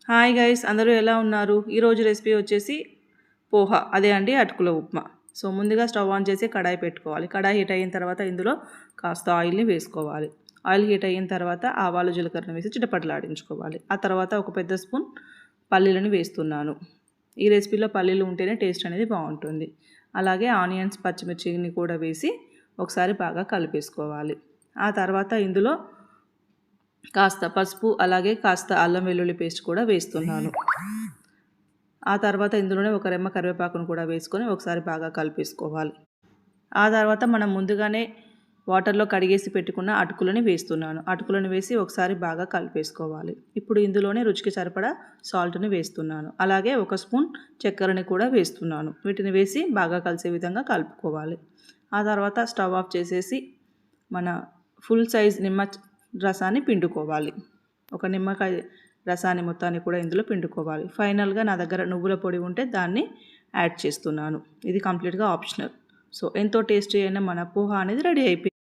Hi guys, అందరూ ఎలా ఉన్నారు? ఈరోజు రెసిపీ వచ్చేసి పోహా, అదే అండి అటుకుల ఉప్మా. సో ముందుగా స్టవ్ ఆన్ చేసి కడాయి పెట్టుకోవాలి. కడాయి హీట్ అయిన తర్వాత ఇందులో కాస్త ఆయిల్ని వేసుకోవాలి. ఆయిల్ హీట్ అయిన తర్వాత ఆవాలు జీలకర్ర వేసి చిటపటలాడించుకోవాలి. ఆ తర్వాత ఒక పెద్ద స్పూన్ పల్లీలను వేస్తున్నాను. ఈ రెసిపీలో పల్లీలు ఉంటేనే టేస్ట్ అనేది బాగుంటుంది. అలాగే ఆనియన్స్, పచ్చిమిర్చిని కూడా వేసి ఒకసారి బాగా కలిపేసుకోవాలి. ఆ తర్వాత ఇందులో కాస్త పసుపు, అలాగే కాస్త అల్లం వెల్లుల్లి పేస్ట్ కూడా వేస్తున్నాను. ఆ తర్వాత ఇందులోనే ఒక రెమ్మ కరివేపాకును కూడా వేసుకొని ఒకసారి బాగా కలిపేసుకోవాలి. ఆ తర్వాత మనం ముందుగానే వాటర్లో కడిగేసి పెట్టుకున్న అటుకులని వేస్తున్నాను. అటుకులను వేసి ఒకసారి బాగా కలిపేసుకోవాలి. ఇప్పుడు ఇందులోనే రుచికి సరిపడా సాల్ట్ని వేస్తున్నాను. అలాగే ఒక స్పూన్ చక్కెరని కూడా వేస్తున్నాను. వీటిని వేసి బాగా కలిసే విధంగా కలుపుకోవాలి. ఆ తర్వాత స్టవ్ ఆఫ్ చేసేసి మన ఫుల్ సైజ్ నిమ్మ రసాన్ని పిండుకోవాలి. ఒక నిమ్మకాయ రసాన్ని మొత్తాన్ని కూడా ఇందులో పిండుకోవాలి. ఫైనల్గా నా దగ్గర నువ్వుల పొడి ఉంటే దాన్ని యాడ్ చేస్తున్నాను. ఇది కంప్లీట్గా ఆప్షనల్. సో ఎంతో టేస్టీ అయిన మన పోహా అనేది రెడీ అయిపోయింది.